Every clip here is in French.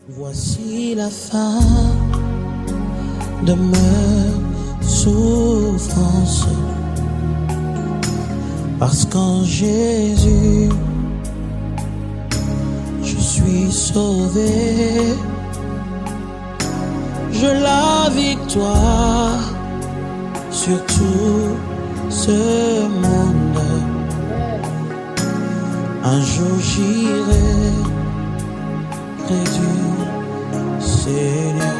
Voici la fin de mes souffrances, parce qu'en Jésus, je suis sauvé. Je la victoire sur tout ce monde. Un jour j'irai près du Seigneur.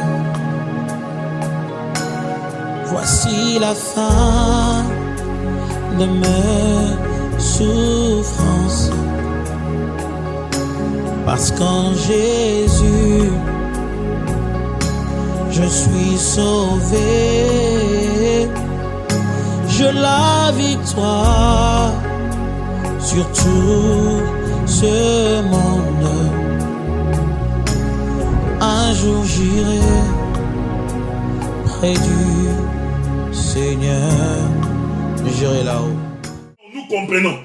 Voici la fin de mes souffrances, parce qu'en Jésus, je suis sauvé. Je la victoire sur tout ce monde. Un jour j'irai près du Seigneur. J'irai là-haut. Nous comprenons.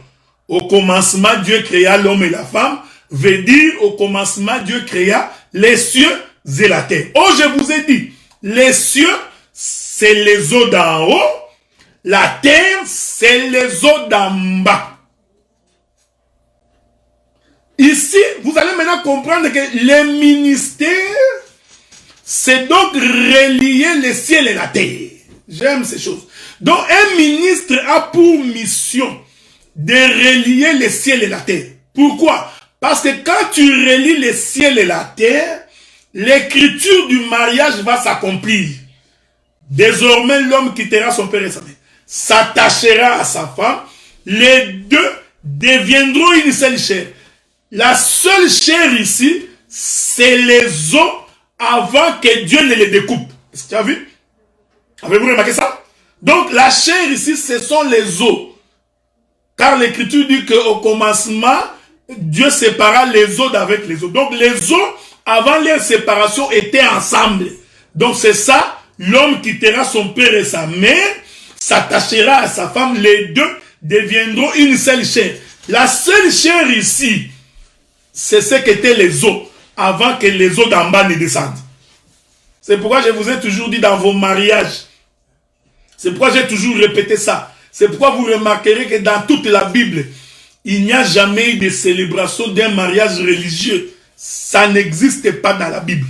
Au commencement, Dieu créa l'homme et la femme. Veut dire, au commencement, Dieu créa les cieux et la terre. Oh, je vous ai dit, les cieux, c'est les eaux d'en haut. La terre, c'est les eaux d'en bas. Ici, vous allez maintenant comprendre que les ministères, c'est donc relier les ciels et la terre. J'aime ces choses. Donc, un ministre a pour mission de relier les ciels et la terre. Pourquoi? Parce que quand tu relis les ciels et la terre, l'écriture du mariage va s'accomplir. Désormais, l'homme quittera son père et sa mère, s'attachera à sa femme. Les deux deviendront une seule chair. La seule chair ici, c'est les os avant que Dieu ne les découpe. Est-ce que tu as vu? Avez-vous remarqué ça? Donc la chair ici, ce sont les os. Car l'écriture dit qu'au commencement, Dieu sépara les os d'avec les os. Donc les os, avant leur séparation, étaient ensemble. Donc c'est ça, l'homme quittera son père et sa mère, s'attachera à sa femme, les deux deviendront une seule chair. La seule chair ici, c'est ce qu'étaient les os, avant que les os d'en bas ne descendent. C'est pourquoi je vous ai toujours dit dans vos mariages, c'est pourquoi j'ai toujours répété ça, c'est pourquoi vous remarquerez que dans toute la Bible, il n'y a jamais eu de célébration d'un mariage religieux. Ça n'existe pas dans la Bible.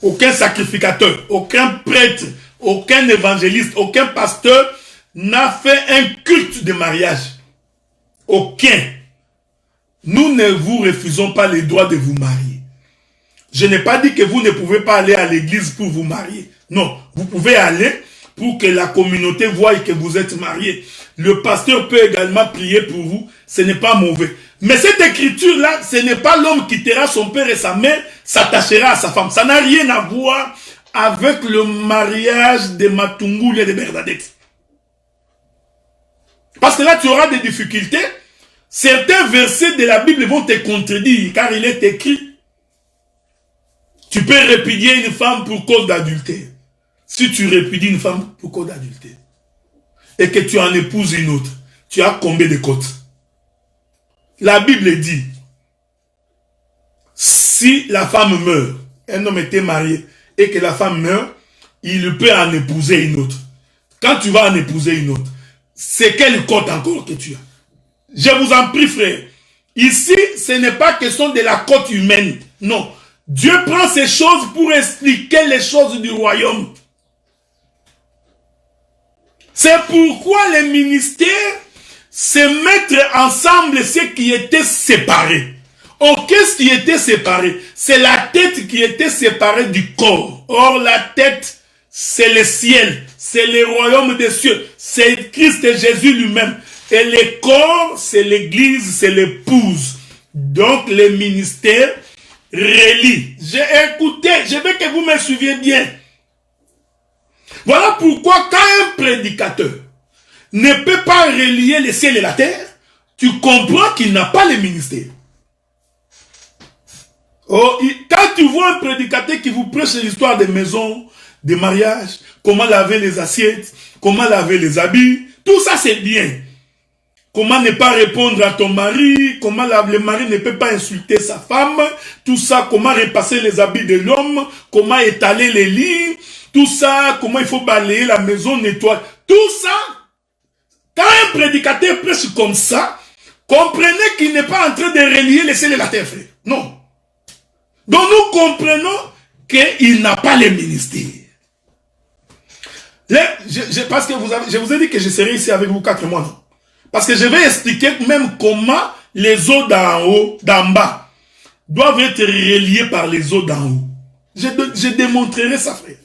Aucun sacrificateur, aucun prêtre, aucun évangéliste, aucun pasteur n'a fait un culte de mariage. Aucun. Nous ne vous refusons pas le droit de vous marier. Je n'ai pas dit que vous ne pouvez pas aller à l'église pour vous marier. Non, vous pouvez aller pour que la communauté voie que vous êtes mariés. Le pasteur peut également prier pour vous. Ce n'est pas mauvais. Mais cette écriture-là, ce n'est pas l'homme qui quittera son père et sa mère, s'attachera à sa femme. Ça n'a rien à voir avec le mariage de Matungulu et de Bernadette. Parce que là, tu auras des difficultés. Certains versets de la Bible vont te contredire, car il est écrit, tu peux répudier une femme pour cause d'adultère. Si tu répudies une femme pour cause d'adultère, et que tu en épouses une autre, tu as combien de côtes? La Bible dit, si la femme meurt, un homme était marié, et que la femme meurt, il peut en épouser une autre. Quand tu vas en épouser une autre, c'est quelle côte encore que tu as? Je vous en prie, frère. Ici, ce n'est pas question de la côte humaine. Non. Dieu prend ces choses pour expliquer les choses du royaume. C'est pourquoi les ministères se mettent ensemble ce qui était séparé. Or, qu'est-ce qui était séparé? C'est la tête qui était séparée du corps. Or, la tête, c'est le ciel. C'est le royaume des cieux. C'est Christ et Jésus lui-même. Et le corps, c'est l'église, c'est l'épouse. Donc, les ministères relient. J'ai écouté, je veux que vous me suiviez bien. Voilà pourquoi quand un prédicateur ne peut pas relier le ciel et la terre, tu comprends qu'il n'a pas le ministère. Oh, quand tu vois un prédicateur qui vous prêche l'histoire des maisons, des mariages, comment laver les assiettes, comment laver les habits, tout ça c'est bien. comment ne pas répondre à ton mari, comment le mari ne peut pas insulter sa femme, tout ça, comment repasser les habits de l'homme, comment étaler les lits, tout ça, comment il faut balayer la maison, nettoyer, tout ça. Quand un prédicateur prêche comme ça, comprenez qu'il n'est pas en train de relier les cieux et la terre, frère. Non. Donc nous comprenons qu'il n'a pas les ministères. Parce que je vous ai dit que je serai ici avec vous 4 mois, non? Parce que je vais expliquer même comment les eaux d'en haut, d'en bas, doivent être reliées par les eaux d'en haut. Je démontrerai ça, frère.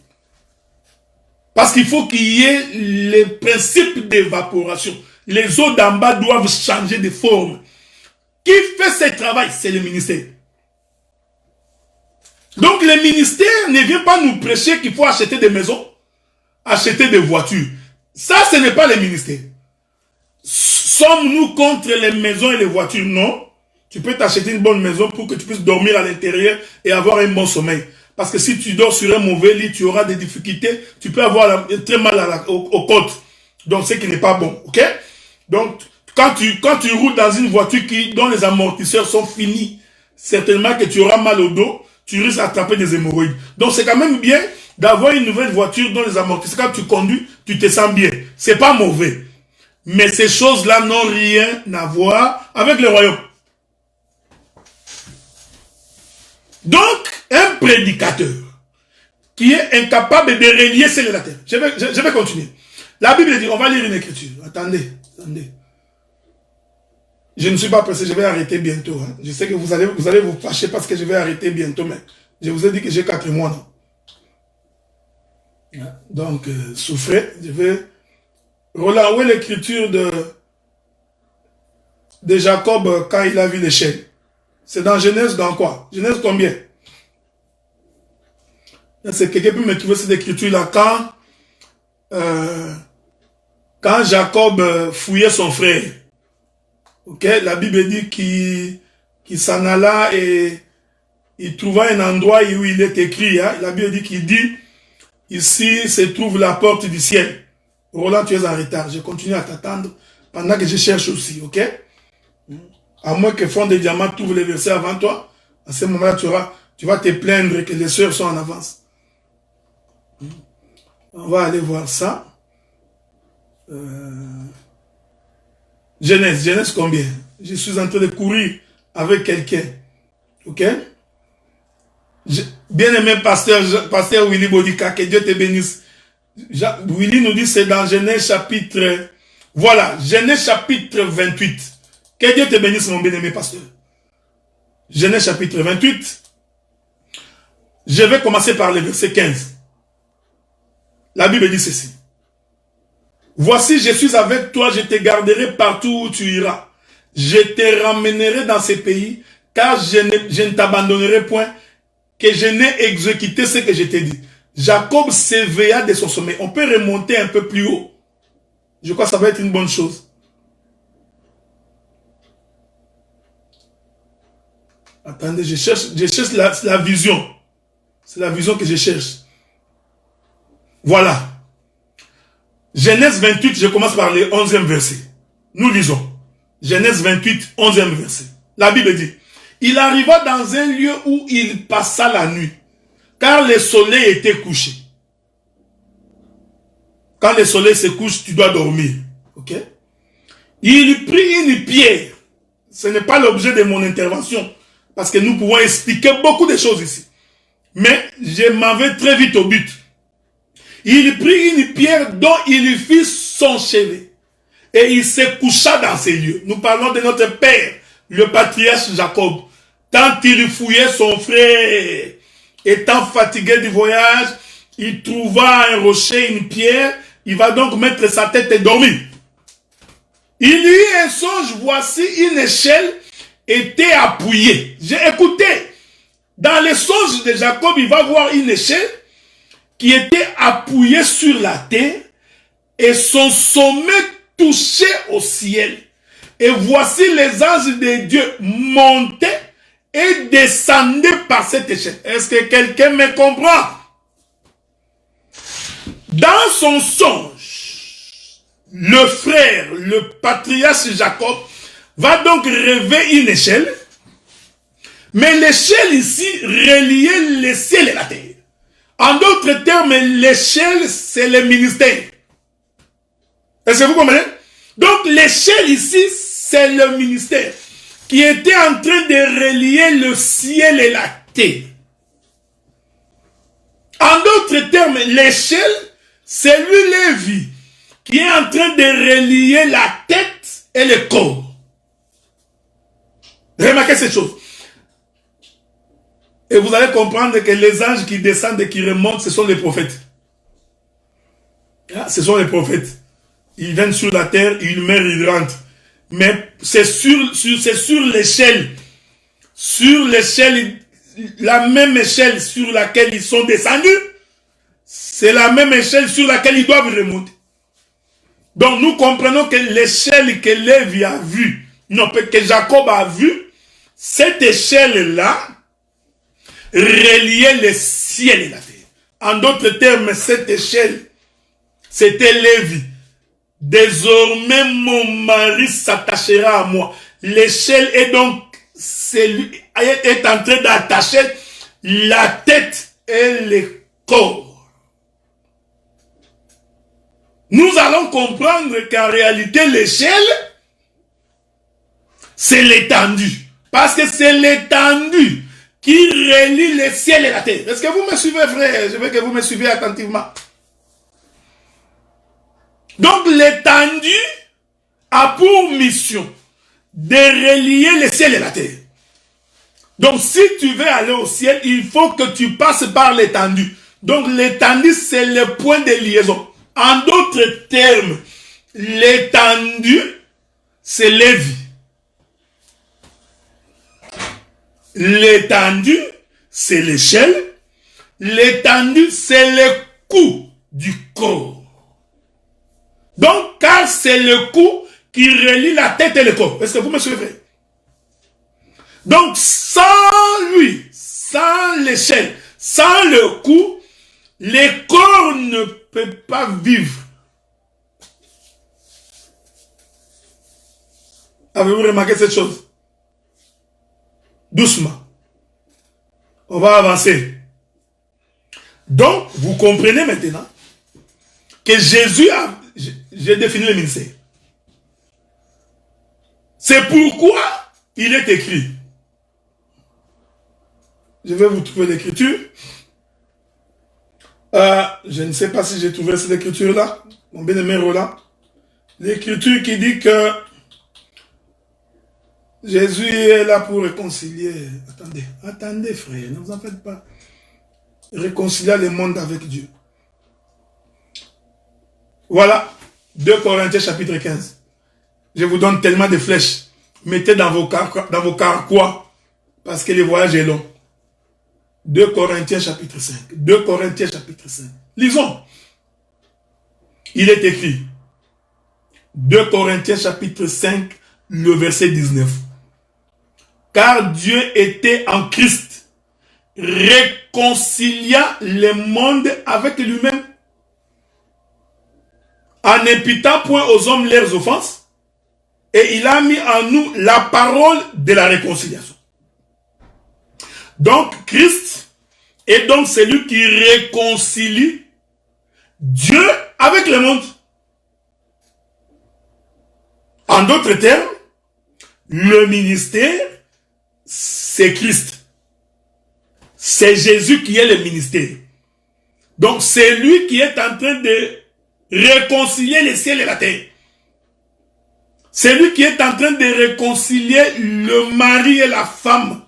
Parce qu'il faut qu'il y ait les principes d'évaporation. Les eaux d'en bas doivent changer de forme. Qui fait ce travail? C'est le ministère. Donc le ministère ne vient pas nous prêcher qu'il faut acheter des maisons, acheter des voitures. Ça, ce n'est pas le ministère. Sommes-nous contre les maisons et les voitures? Non. Tu peux t'acheter une bonne maison pour que tu puisses dormir à l'intérieur et avoir un bon sommeil. Parce que si tu dors sur un mauvais lit, tu auras des difficultés. Tu peux avoir très mal aux côtes. Donc, ce qui n'est pas bon. Ok? Donc, quand tu roules dans une voiture dont les amortisseurs sont finis, certainement que tu auras mal au dos, tu risques d'attraper des hémorroïdes. Donc, c'est quand même bien d'avoir une nouvelle voiture dont les amortisseurs, quand tu conduis, tu te sens bien. C'est pas mauvais. Mais ces choses-là n'ont rien à voir avec le royaume. Donc, un prédicateur qui est incapable de relier ciel et la terre. Je vais continuer. La Bible dit, on va lire une écriture. Attendez. Je ne suis pas pressé, je vais arrêter bientôt. Hein. Je sais que vous allez vous fâcher parce que je vais arrêter bientôt, mais je vous ai dit que j'ai 4 mois. Non? Donc, souffrez. Je vais relancer l'écriture de Jacob quand il a vu l'échelle. C'est dans Genèse, dans quoi? Genèse combien? C'est quelqu'un peut me trouver cette écriture-là quand Jacob fouillait son frère. Ok, la Bible dit qu'il s'en alla et il trouva un endroit où il est écrit. Hein? La Bible dit qu'il dit, ici se trouve la porte du ciel. Roland, tu es en retard. Je continue à t'attendre pendant que je cherche aussi, ok? À moins que Fond de Diamant trouve les versets avant toi. À ce moment-là, tu vas te plaindre que les sœurs sont en avance. On va aller voir ça. Genèse combien? Je suis en train de courir avec quelqu'un. Ok? Bien-aimé pasteur Willy Bodika, que Dieu te bénisse. Willy nous dit c'est dans Genèse chapitre... Voilà, Genèse chapitre 28. Que Dieu te bénisse, mon bien-aimé pasteur. Genèse chapitre 28. Je vais commencer par le verset 15. La Bible dit ceci. Voici, je suis avec toi, je te garderai partout où tu iras. Je te ramènerai dans ces pays, car je ne t'abandonnerai point, que je n'ai exécuté ce que je t'ai dit. Jacob s'éveilla de son sommeil. On peut remonter un peu plus haut. Je crois que ça va être une bonne chose. Attendez, je cherche la vision. C'est la vision que je cherche. Voilà. Genèse 28, je commence par le 11e verset. Nous lisons. Genèse 28, 11e verset. La Bible dit, il arriva dans un lieu où il passa la nuit, car le soleil était couché. Quand le soleil se couche, tu dois dormir. Ok? Il prit une pierre. Ce n'est pas l'objet de mon intervention, parce que nous pouvons expliquer beaucoup de choses ici. Mais je m'en vais très vite au but. Il prit une pierre dont il fit son chevet. Et il se coucha dans ces lieux. Nous parlons de notre père, le patriarche Jacob. Tant il fouillait son frère, étant fatigué du voyage, il trouva un rocher, une pierre. Il va donc mettre sa tête et dormir. Il eut un songe, voici une échelle était appuyée. J'ai écouté. Dans les songes de Jacob, il va voir une échelle qui était appuyée sur la terre et son sommet touchait au ciel. Et voici les anges de Dieu montaient et descendaient par cette échelle. Est-ce que quelqu'un me comprend? Dans son songe, le frère, le patriarche Jacob, va donc rêver une échelle. Mais l'échelle ici reliait le ciel et la terre. En d'autres termes, l'échelle, c'est le ministère. Est-ce que vous comprenez? Donc l'échelle ici, c'est le ministère qui était en train de relier le ciel et la terre. En d'autres termes, l'échelle, c'est lui, Lévi, qui est en train de relier la tête et le corps. Remarquez cette chose. Et vous allez comprendre que les anges qui descendent et qui remontent, ce sont les prophètes. Ce sont les prophètes. Ils viennent sur la terre, ils meurent, ils rentrent. Mais c'est sur l'échelle. Sur l'échelle, la même échelle sur laquelle ils sont descendus, c'est la même échelle sur laquelle ils doivent remonter. Donc nous comprenons que l'échelle que Lévi a vue, non, que Jacob a vue, cette échelle-là reliait le ciel et la terre. En d'autres termes, cette échelle, c'était Lévi. Désormais, mon mari s'attachera à moi. L'échelle est donc, est en train d'attacher la tête et le corps. Nous allons comprendre qu'en réalité, l'échelle, c'est l'étendue. Parce que c'est l'étendue qui relie le ciel et la terre. Est-ce que vous me suivez, frère? Je veux que vous me suivez attentivement. Donc l'étendue a pour mission de relier le ciel et la terre. Donc si tu veux aller au ciel, il faut que tu passes par l'étendue. Donc l'étendue, c'est le point de liaison. En d'autres termes, l'étendue, c'est Lévi. L'étendue, c'est l'échelle. L'étendue, c'est le cou du corps. Donc, car c'est le cou qui relie la tête et le corps. Est-ce que vous me suivez? Donc, sans lui, sans l'échelle, sans le cou, le corps ne peut pas vivre. Avez-vous remarqué cette chose? Doucement. On va avancer. Donc, vous comprenez maintenant que Jésus a... J'ai défini le ministère. C'est pourquoi il est écrit. Je vais vous trouver l'écriture. Je ne sais pas si j'ai trouvé cette écriture-là. Mon bien-aimé Roland. L'écriture qui dit que Jésus est là pour réconcilier. Attendez frère, ne vous en faites pas. Réconcilier le monde avec Dieu. Voilà, 2 Corinthiens chapitre 15. Je vous donne tellement de flèches. Mettez dans vos carquois, parce que le voyage est long. 2 Corinthiens chapitre 5. 2 Corinthiens chapitre 5. Lisons. Il est écrit. 2 Corinthiens chapitre 5, le verset 19. Car Dieu était en Christ, réconciliant le monde avec lui-même, en n'imputant point aux hommes leurs offenses, et il a mis en nous la parole de la réconciliation. Donc, Christ est donc celui qui réconcilie Dieu avec le monde. En d'autres termes, le ministère, c'est Christ. C'est Jésus qui est le ministère. Donc, c'est lui qui est en train de réconcilier le ciel et la terre. C'est lui qui est en train de réconcilier le mari et la femme,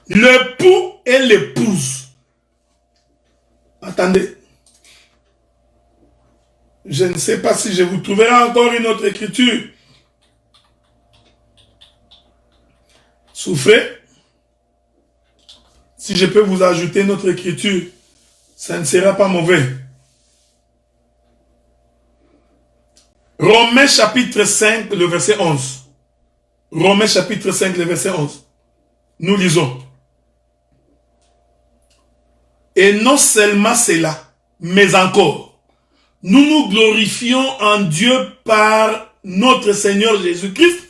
l'époux et l'épouse. Attendez. Je ne sais pas si je vous trouverai encore une autre écriture. Souffrez. Si je peux vous ajouter une autre écriture, ça ne sera pas mauvais. Romains chapitre 5, le verset 11. Romains chapitre 5, le verset 11. Nous lisons. Et non seulement cela, mais encore, nous nous glorifions en Dieu par notre Seigneur Jésus-Christ,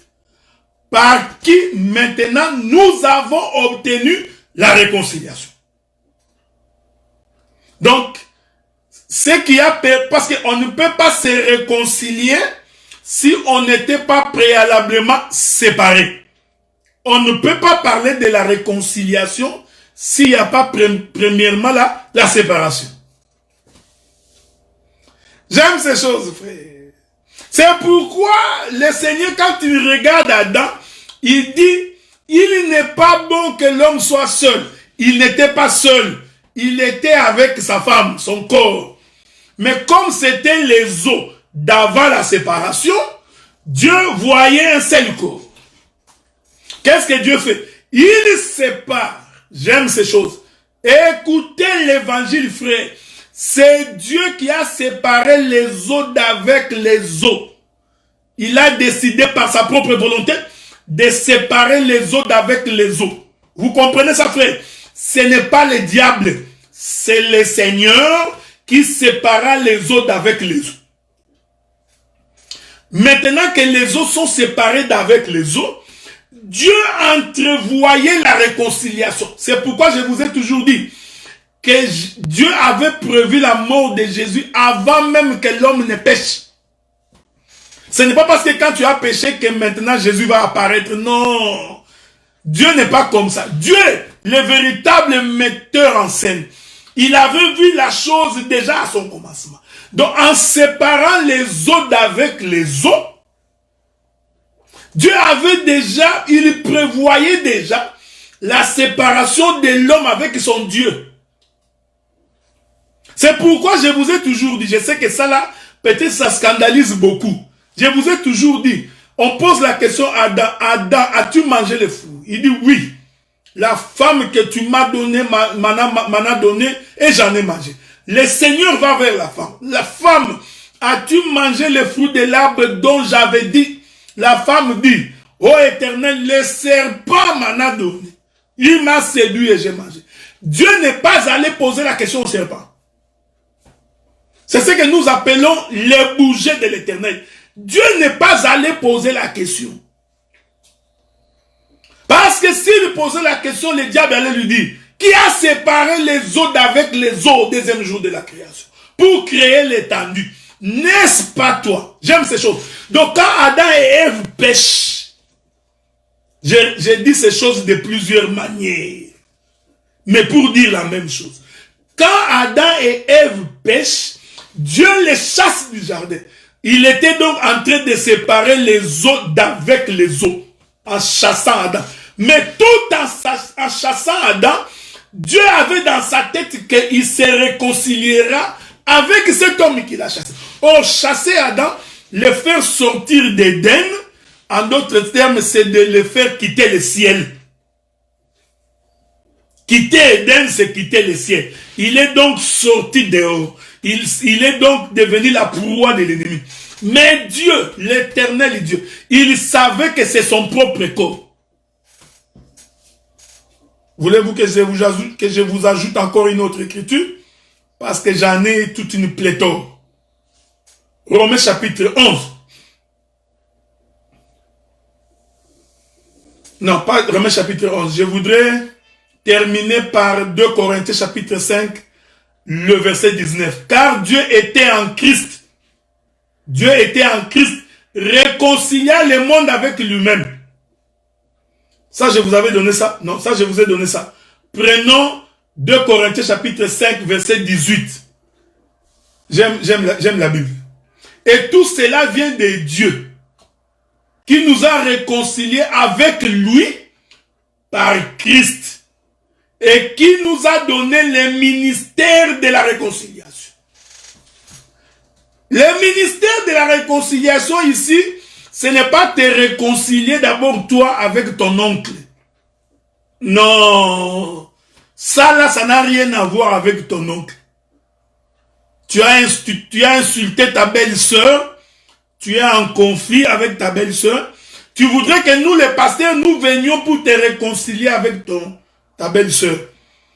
par qui maintenant nous avons obtenu la réconciliation. Donc, ce qui a parce qu'on ne peut pas se réconcilier si on n'était pas préalablement séparés. On ne peut pas parler de la réconciliation s'il n'y a pas premièrement la séparation. J'aime ces choses, frère. C'est pourquoi le Seigneur, quand il regarde Adam, il dit, il n'est pas bon que l'homme soit seul. Il n'était pas seul. Il était avec sa femme, son corps. Mais comme c'était les os d'avant la séparation, Dieu voyait un seul corps. Qu'est-ce que Dieu fait? Il sépare. J'aime ces choses. Écoutez l'évangile, frère. C'est Dieu qui a séparé les os d'avec les os. Il a décidé par sa propre volonté de séparer les os d'avec les os. Vous comprenez ça, frère? Ce n'est pas le diable. C'est le Seigneur qui sépara les os d'avec les os. Maintenant que les os sont séparés d'avec les os, Dieu entrevoyait la réconciliation. C'est pourquoi je vous ai toujours dit que Dieu avait prévu la mort de Jésus avant même que l'homme ne pêche. Ce n'est pas parce que quand tu as péché que maintenant Jésus va apparaître. Non. Dieu n'est pas comme ça. Dieu, le véritable metteur en scène, il avait vu la chose déjà à son commencement. Donc en séparant les os d'avec les os, Dieu avait déjà, il prévoyait déjà la séparation de l'homme avec son Dieu. C'est pourquoi je vous ai toujours dit, je sais que ça là, peut-être ça scandalise beaucoup. Je vous ai toujours dit, on pose la question à Adam, Adam, as-tu mangé le fruit? Il dit oui. La femme que tu m'as donnée m'en a donné et j'en ai mangé. Le Seigneur va vers la femme. La femme, as-tu mangé le fruit de l'arbre dont j'avais dit? La femme dit, ô Éternel, le serpent m'en a donné. Il m'a séduit et j'ai mangé. Dieu n'est pas allé poser la question au serpent. C'est ce que nous appelons les bougies de l'Éternel. Dieu n'est pas allé poser la question. Parce que s'il posait la question, le diable allait lui dire, qui a séparé les os d'avec les os au deuxième jour de la création pour créer l'étendue? N'est-ce pas toi? J'aime ces choses. Donc quand Adam et Ève pêchent, j'ai dit ces choses de plusieurs manières, mais pour dire la même chose. Quand Adam et Ève pêchent, Dieu les chasse du jardin. Il était donc en train de séparer les os d'avec les os, en chassant Adam. Mais tout en chassant Adam, Dieu avait dans sa tête qu'il se réconciliera avec cet homme qu'il a chassé. Or, chasser Adam, le faire sortir d'Éden, en d'autres termes, c'est de le faire quitter le ciel. Quitter Éden, c'est quitter le ciel. Il est donc sorti dehors. Il est donc devenu la proie de l'ennemi. Mais Dieu, l'Éternel Dieu, il savait que c'est son propre corps. Voulez-vous que je vous ajoute encore une autre écriture? Parce que j'en ai toute une pléthore. Romains chapitre 11. Non, pas Romains chapitre 11. Je voudrais terminer par 2 Corinthiens chapitre 5, le verset 19. Car Dieu était en Christ. Dieu était en Christ, réconciliant le monde avec lui-même. Ça, je vous avais donné ça. Non, ça, je vous ai donné ça. Prenons 2 Corinthiens chapitre 5, verset 18. J'aime la Bible. Et tout cela vient de Dieu, qui nous a réconciliés avec lui par Christ, et qui nous a donné le ministère de la réconciliation. Le ministère de la réconciliation ici, ce n'est pas te réconcilier d'abord toi avec ton oncle. Non. Ça là, ça n'a rien à voir avec ton oncle. Tu as insulté ta belle-sœur, tu es en conflit avec ta belle-sœur. Tu voudrais que nous, les pasteurs, nous venions pour te réconcilier avec ta belle-sœur.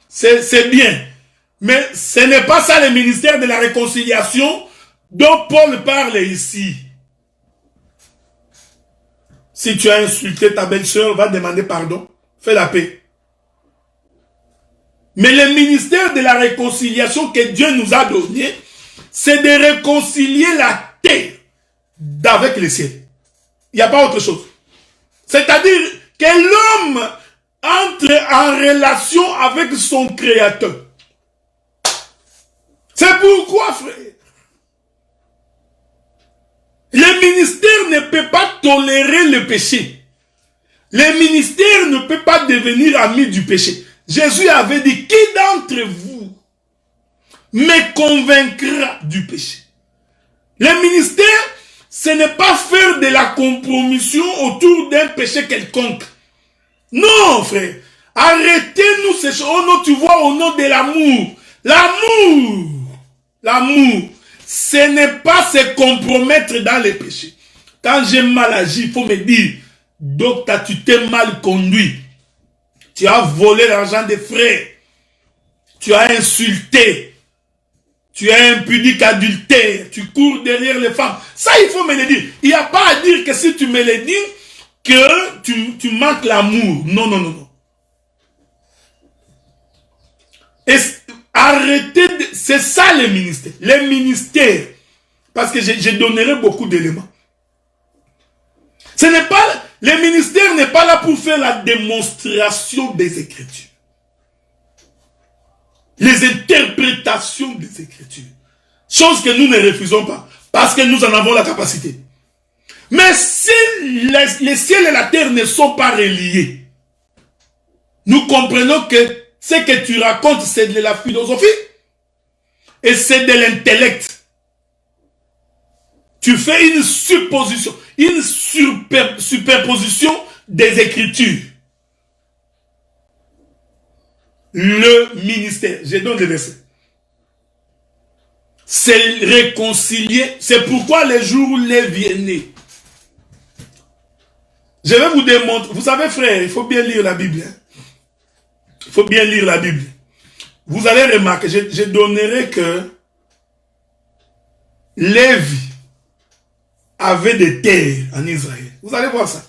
C'est bien. Mais ce n'est pas ça le ministère de la réconciliation dont Paul parle ici. Si tu as insulté ta belle-sœur, va demander pardon. Fais la paix. Mais le ministère de la réconciliation que Dieu nous a donné, c'est de réconcilier la terre avec le ciel. Il n'y a pas autre chose. C'est-à-dire que l'homme entre en relation avec son Créateur. C'est pourquoi, frère, le ministère ne peut pas tolérer le péché. Le ministère ne peut pas devenir ami du péché. Jésus avait dit, qui d'entre vous me convaincra du péché? Le ministère, ce n'est pas faire de la compromission autour d'un péché quelconque. Non, frère. Arrêtez-nous ces choses. Oh non, tu vois, au nom de l'amour. L'amour. L'amour. Ce n'est pas se compromettre dans les péchés. Quand j'ai mal agi, il faut me dire, docteur, tu t'es mal conduit. Tu as volé l'argent des frères. Tu as insulté. Tu as impudique adultère. Tu cours derrière les femmes. Ça, il faut me le dire. Il n'y a pas à dire que si tu me le dis, que tu manques l'amour. Non, non, non, non. Et arrêtez, c'est ça le ministère. Le ministère, parce que je donnerai beaucoup d'éléments. Ce n'est pas, le ministère n'est pas là pour faire la démonstration des Écritures. Les interprétations des Écritures. Chose que nous ne refusons pas, parce que nous en avons la capacité. Mais si les ciels et la terre ne sont pas reliés, nous comprenons que ce que tu racontes, c'est de la philosophie et c'est de l'intellect. Tu fais une supposition, une superposition des Écritures. Le ministère, je donne des versets. C'est réconcilier. C'est pourquoi les jours où Lévi est né. Je vais vous démontrer. Vous savez, frère, il faut bien lire la Bible. Hein? Il faut bien lire la Bible. Vous allez remarquer, je donnerai que Lévi avait des terres en Israël. Vous allez voir ça.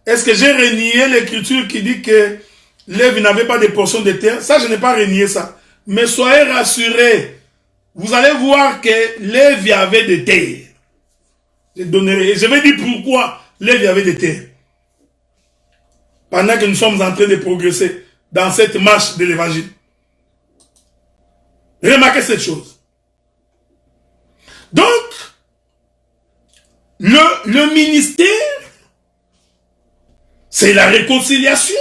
Est-ce que j'ai renié l'écriture qui dit que Lévi n'avait pas de portion de terre? Ça, je n'ai pas renié ça. Mais soyez rassurés. Vous allez voir que Lévi avait des terres. Je donnerai. Je vais dire pourquoi Lévi avait des terres. Pendant que nous sommes en train de progresser dans cette marche de l'évangile. Remarquez cette chose. Donc, le ministère, c'est la réconciliation.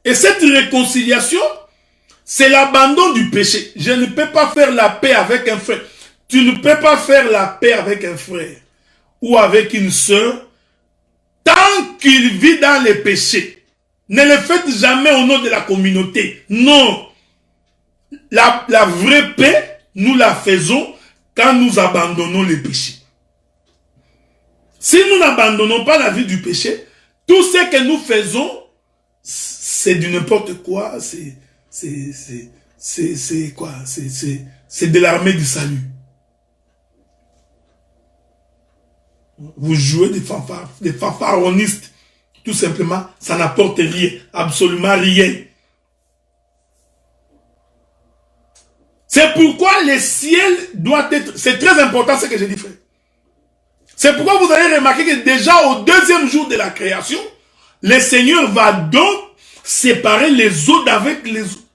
Et cette réconciliation, c'est l'abandon du péché. Je ne peux pas faire la paix avec un frère. Tu ne peux pas faire la paix avec un frère ou avec une sœur tant qu'il vit dans les péchés. Ne le faites jamais au nom de la communauté. Non. La vraie paix, nous la faisons quand nous abandonnons les péchés. Si nous n'abandonnons pas la vie du péché, tout ce que nous faisons, c'est du n'importe quoi. C'est quoi? C'est de l'armée du salut. Vous jouez des fanfaronnistes. Tout simplement, ça n'apporte rien, absolument rien. C'est pourquoi le ciel doit être... C'est très important ce que j'ai dit, frère. C'est pourquoi vous allez remarquer que déjà au deuxième jour de la création, le Seigneur va donc séparer les eaux d'avec les eaux.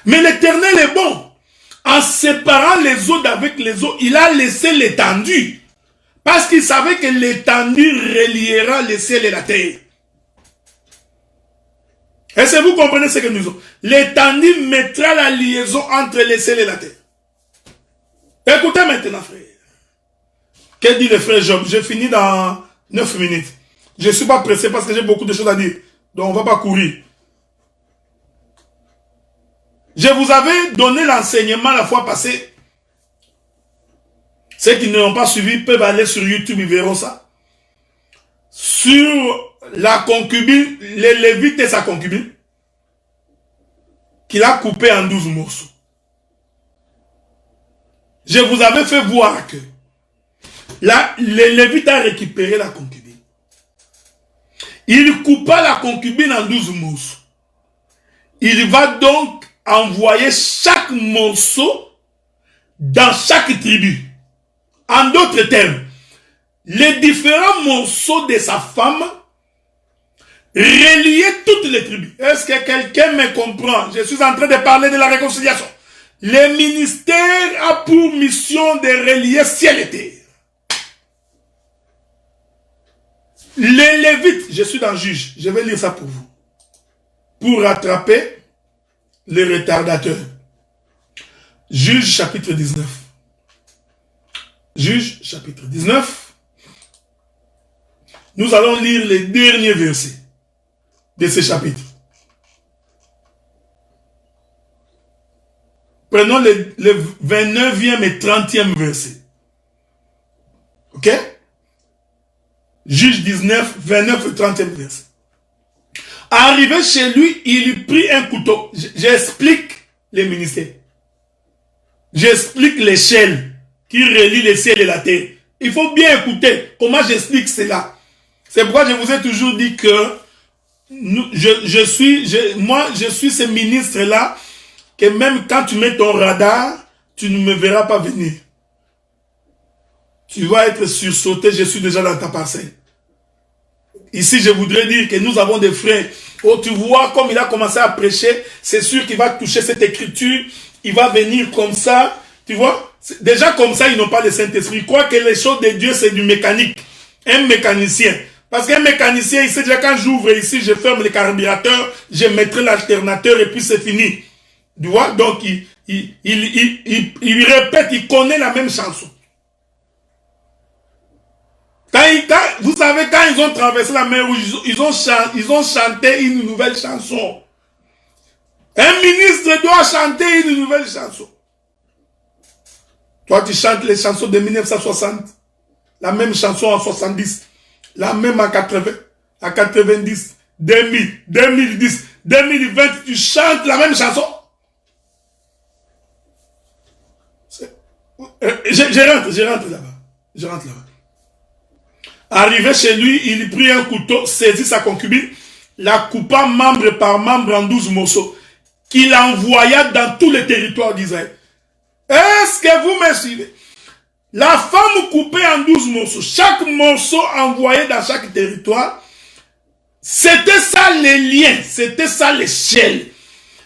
Mais l'Éternel est bon. En séparant les eaux d'avec les eaux, il a laissé l'étendue. Parce qu'il savait que l'étendue reliera le ciel et la terre. Est-ce que vous comprenez ce que nous avons? L'étendue mettra la liaison entre le ciel et la terre. Écoutez maintenant, frère. Que dit le frère Job? J'ai fini dans 9 minutes. Je ne suis pas pressé parce que j'ai beaucoup de choses à dire. Donc on ne va pas courir. Je vous avais donné l'enseignement la fois passée. Ceux qui ne l'ont pas suivi peuvent aller sur YouTube, ils verront ça. Sur la concubine, les Lévites et sa concubine, qu'il a coupé en 12 morceaux. je vous avais fait voir que là, le Lévite a récupéré la concubine. Il coupa la concubine en 12 morceaux. Il va donc envoyer chaque morceau dans chaque tribu. En d'autres termes, les différents morceaux de sa femme reliaient toutes les tribus. Est-ce que quelqu'un me comprend? Je suis en train de parler de la réconciliation. Le ministère a pour mission de relier ciel et terre. Les Lévites, je suis dans Juge, je vais lire ça pour vous. Pour rattraper les retardateurs. Juge chapitre 19. Juge chapitre 19. Nous allons lire les derniers versets de ce chapitre. Prenons le 29e et 30e verset. Ok? Juge 19, 29 et 30e verset. Arrivé chez lui, il prit un couteau. J'explique les ministères. J'explique l'échelle qui relie le ciel et la terre. Il faut bien écouter comment j'explique cela. C'est pourquoi je vous ai toujours dit que je suis ce ministre-là, que même quand tu mets ton radar, tu ne me verras pas venir. Tu vas être sursauté, je suis déjà dans ta parcelle. Ici, je voudrais dire que nous avons des frères. Oh, tu vois, comme il a commencé à prêcher, c'est sûr qu'il va toucher cette écriture. Il va venir comme ça. Tu vois, déjà comme ça, ils n'ont pas le Saint-Esprit. Ils croient que les choses de Dieu, c'est du mécanique. Un mécanicien. Parce qu'un mécanicien, il sait déjà quand j'ouvre ici, je ferme le carburateur, je mettrai l'alternateur et puis c'est fini. Tu vois, donc il répète, il connaît la même chanson. Vous savez, quand ils ont traversé la mer Rouge, ils ont chanté une nouvelle chanson. Un ministre doit chanter une nouvelle chanson. Toi, tu chantes les chansons de 1960, la même chanson en 70, la même en 80, en 90, 2000, 2010, 2020, tu chantes la même chanson. Je rentre là-bas. Je rentre là-bas. Arrivé chez lui, il prit un couteau, saisit sa concubine, la coupa membre par membre en 12 morceaux, qu'il envoya dans tous les territoires d'Israël. Est-ce que vous me suivez? La femme coupée en 12 morceaux, chaque morceau envoyé dans chaque territoire, c'était ça les liens, c'était ça l'échelle,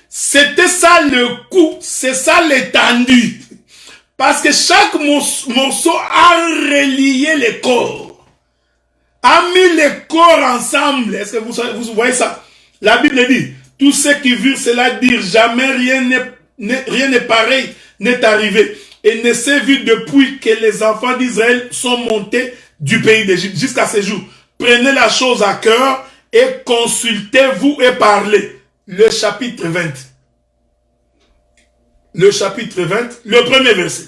c'était ça le coup, c'est ça l'étendue. Parce que chaque morceau a relié les corps. A mis les corps ensemble. Est-ce que vous voyez ça? La Bible dit, tous ceux qui virent cela dire, jamais rien n'est pareil n'est arrivé. Et ne s'est vu depuis que les enfants d'Israël sont montés du pays d'Égypte jusqu'à ce jour. Prenez la chose à cœur et consultez-vous et parlez. Le chapitre 20. Le chapitre 20, le premier verset.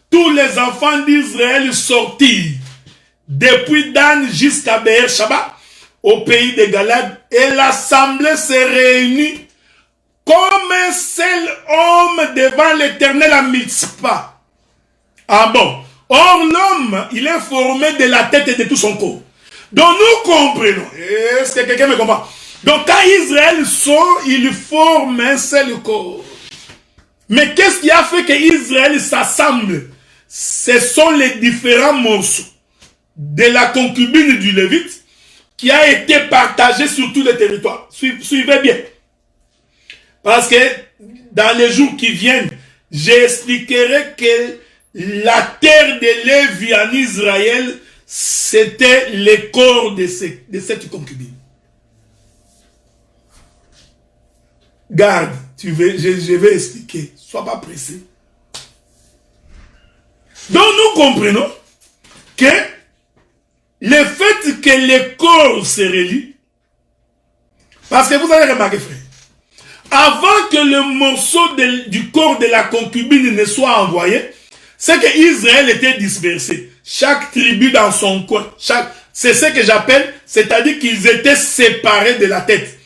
Tous les enfants d'Israël sortirent depuis Dan jusqu'à Beer-Sheba, au pays de Galade, et l'assemblée s'est réunie comme un seul homme devant l'Éternel à Mitzpah. Ah bon. Or, l'homme, il est formé de la tête et de tout son corps. Donc, nous comprenons. Est-ce que quelqu'un me comprend? Donc, quand Israël sort, il forme un seul corps. Mais qu'est-ce qui a fait que Israël s'assemble? Ce sont les différents morceaux de la concubine du Lévite qui a été partagée sur tous les territoires. Suivez bien. Parce que dans les jours qui viennent, j'expliquerai que la terre de Lévi en Israël, c'était le corps de cette concubine. Garde, je vais expliquer. Sois pas pressé. Donc nous comprenons que le fait que les corps se relient, parce que vous avez remarqué, frère, avant que le morceau du corps de la concubine ne soit envoyé, c'est que Israël était dispersé. Chaque tribu dans son coin. C'est ce que j'appelle, c'est-à-dire qu'ils étaient séparés de la tête.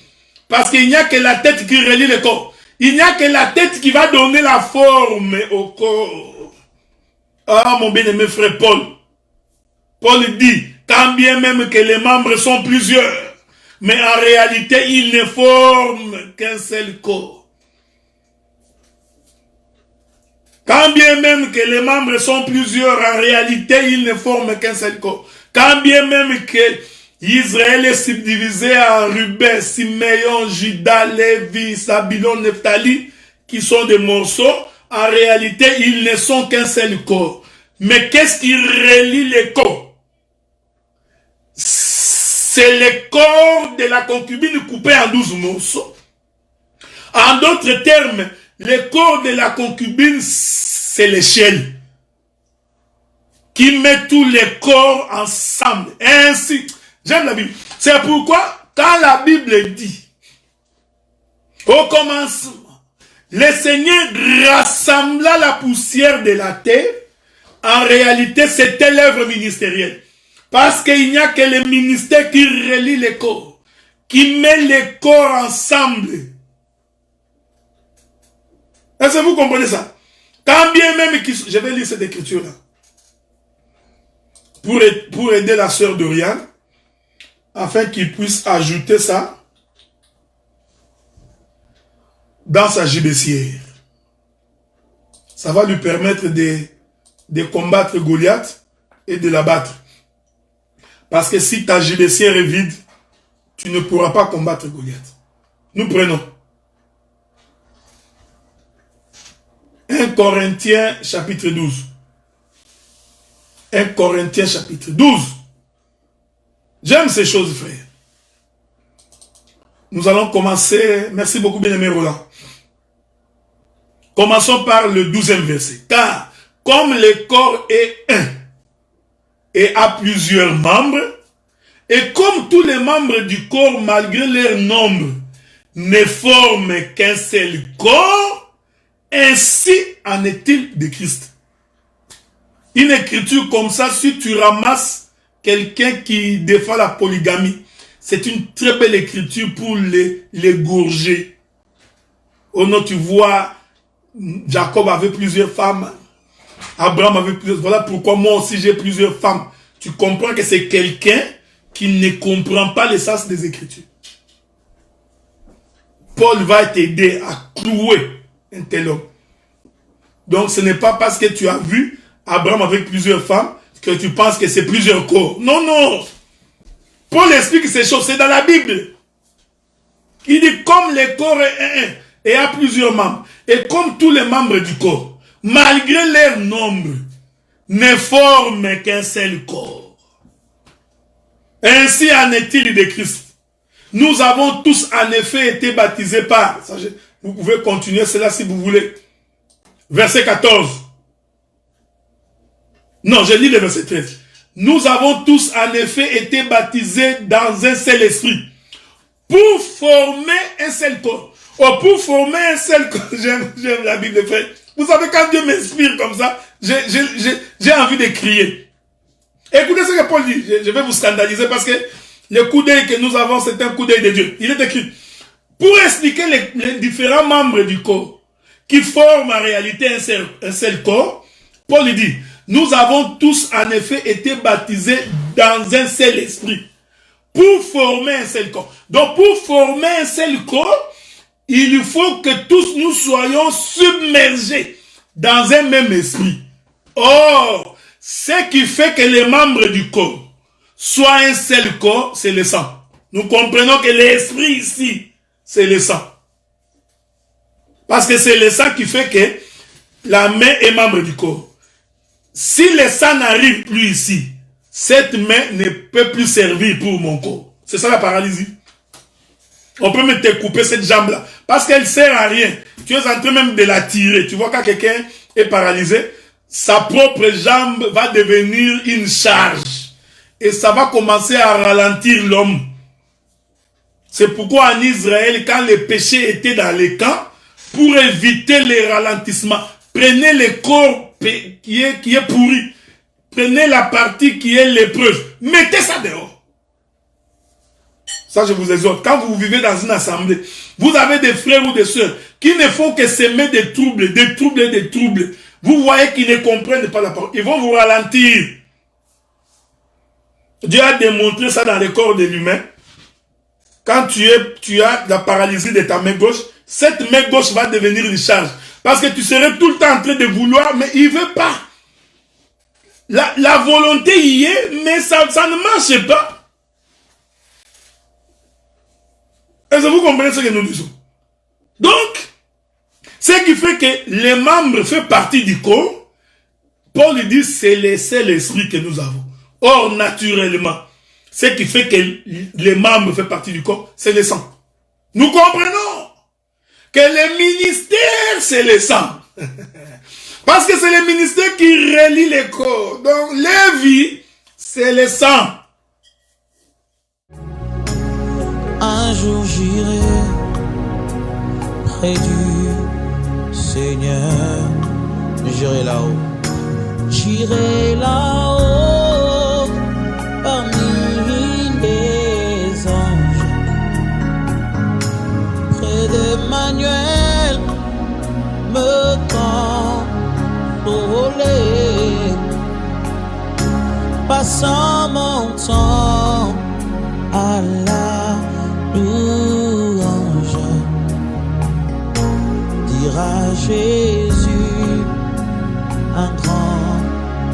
Parce qu'il n'y a que la tête qui relie le corps. Il n'y a que la tête qui va donner la forme au corps. Ah, mon bien-aimé frère Paul. Paul dit, quand bien même que les membres sont plusieurs, mais en réalité, ils ne forment qu'un seul corps. Quand bien même que les membres sont plusieurs, en réalité, ils ne forment qu'un seul corps. Quand bien même que Israël est subdivisé en Ruben, Siméon, Juda, Lévi, Zabulon, Nephtali, qui sont des morceaux, en réalité, ils ne sont qu'un seul corps. Mais qu'est-ce qui relie les corps? C'est le corps de la concubine coupé en 12 morceaux. En d'autres termes, le corps de la concubine, c'est l'échelle qui met tous les corps ensemble. Ainsi, j'aime la Bible. C'est pourquoi, quand la Bible dit, au commencement, le Seigneur rassembla la poussière de la terre, en réalité, c'était l'œuvre ministérielle. Parce qu'il n'y a que le ministère qui relie les corps, qui met les corps ensemble. Est-ce que vous comprenez ça? Quand bien même, je vais lire cette écriture-là, pour aider la sœur Dorian, afin qu'il puisse ajouter ça dans sa gibecière. Ça va lui permettre de combattre Goliath et de l'abattre. Parce que si ta gibecière est vide, tu ne pourras pas combattre Goliath. Nous prenons 1 Corinthiens chapitre 12. 1 Corinthiens chapitre 12. J'aime ces choses, frère. Nous allons commencer. Merci beaucoup, bien-aimé Roland. Commençons par le 12e verset. Car, comme le corps est un, et a plusieurs membres, et comme tous les membres du corps, malgré leur nombre, ne forment qu'un seul corps, ainsi en est-il de Christ. Une écriture comme ça, si tu ramasses quelqu'un qui défend la polygamie, c'est une très belle écriture pour l'égorger. Oh non, tu vois, Jacob avait plusieurs femmes, Abraham avait plusieurs. Voilà pourquoi moi aussi j'ai plusieurs femmes. Tu comprends que c'est quelqu'un qui ne comprend pas l'essence des Écritures. Paul va t'aider à clouer un tel homme. Donc ce n'est pas parce que tu as vu Abraham avec plusieurs femmes que tu penses que c'est plusieurs corps. Non, non. Paul explique ces choses, c'est dans la Bible. Il dit comme le corps est un et a plusieurs membres, et comme tous les membres du corps, malgré leur nombre, ne forment qu'un seul corps. Ainsi en est-il de Christ. Nous avons tous en effet été baptisés par... Vous pouvez continuer cela si vous voulez. Verset 14. Non, je lis le verset 13. Nous avons tous en effet été baptisés dans un seul esprit, pour former un seul corps. Oh, pour former un seul corps, j'aime la Bible, frère. Vous savez, quand Dieu m'inspire comme ça, j'ai envie de crier. Écoutez ce que Paul dit. Je vais vous scandaliser parce que le coup d'œil que nous avons, c'est un coup d'œil de Dieu. Il est écrit, pour expliquer les différents membres du corps qui forment en réalité un seul corps, Paul dit, nous avons tous en effet été baptisés dans un seul esprit pour former un seul corps. Donc pour former un seul corps, il faut que tous nous soyons submergés dans un même esprit. Or, ce qui fait que les membres du corps soient un seul corps, c'est le sang. Nous comprenons que l'esprit ici, c'est le sang. Parce que c'est le sang qui fait que la main est membre du corps. Si le sang n'arrive plus ici, cette main ne peut plus servir pour mon corps. C'est ça la paralysie. On peut même te couper cette jambe-là. Parce qu'elle ne sert à rien. Tu es en train même de la tirer. Tu vois quand quelqu'un est paralysé, sa propre jambe va devenir une charge. Et ça va commencer à ralentir l'homme. C'est pourquoi en Israël, quand les péchés étaient dans les camps, pour éviter les ralentissements, prenez le corps qui est pourri. Prenez la partie qui est lépreuse. Mettez ça dehors. Ça, je vous exhorte. Quand vous vivez dans une assemblée, vous avez des frères ou des sœurs qui ne font que s'aimer des troubles, des troubles et des troubles. vous voyez qu'ils ne comprennent pas la parole. Ils vont vous ralentir. Dieu a démontré ça dans le corps de l'humain. Quand tu as la paralysie de ta main gauche, cette main gauche va devenir une charge. Parce que tu serais tout le temps en train de vouloir, mais il ne veut pas. La volonté y est, mais ça ne marche pas. Est-ce que vous comprenez ce que nous disons? Donc, ce qui fait que les membres font partie du corps, Paul dit c'est le seul esprit que nous avons. Or, naturellement, ce qui fait que les membres font partie du corps, c'est le sang. Nous comprenons que le ministère, c'est le sang. Parce que c'est le ministère qui relie les corps. Donc, les vies, c'est le sang. Un jour j'irai près du Seigneur. J'irai là-haut. J'irai là-haut parmi les anges. Près d'Emmanuel me consoler. Passant mon temps à la louange, dire à Jésus un grand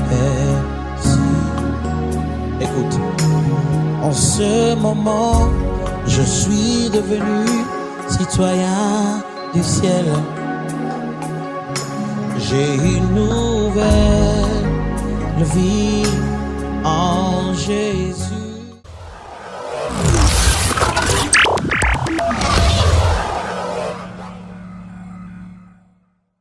merci. Écoute, en ce moment, je suis devenu citoyen du ciel. J'ai une nouvelle vie en Jésus.